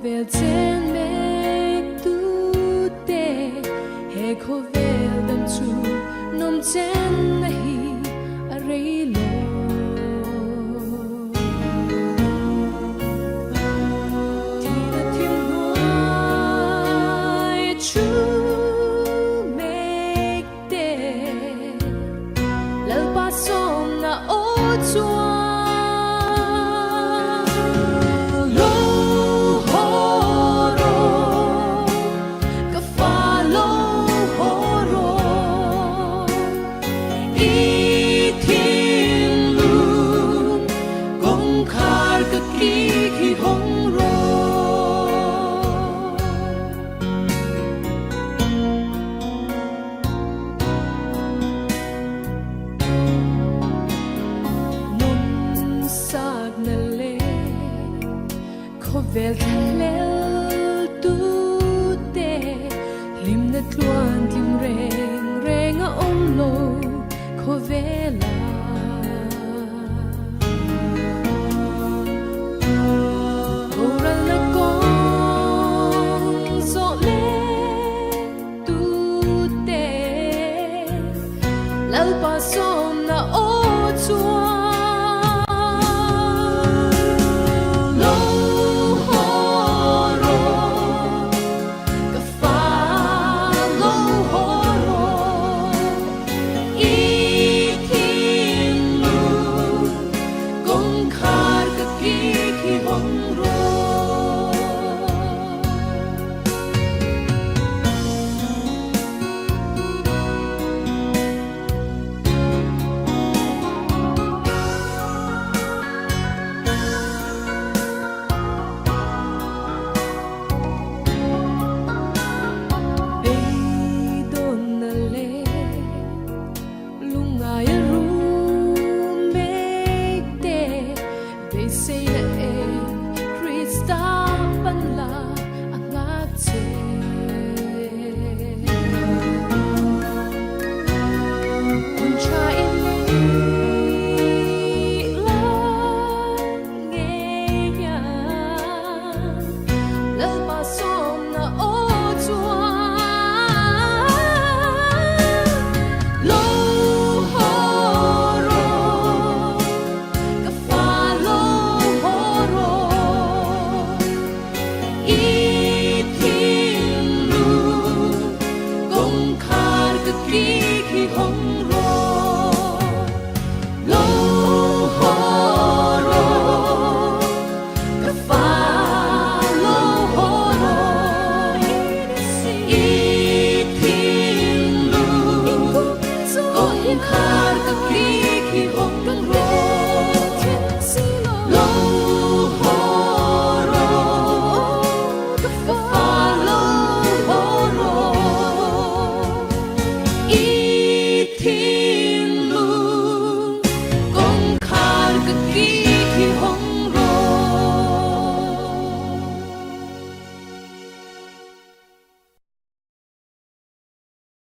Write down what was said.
vel ten me tu te he ko vel dam chu nom ten na hi a rei lo ti na tim noi chu make te lal pa som na o chua vel lel tu te lim na tluan lim reng a om lo ko vela oral na kong so le tu te lal pa som na o chua say na Krista panla ang ate kung tsain lang ngayon lalpasom na o chua He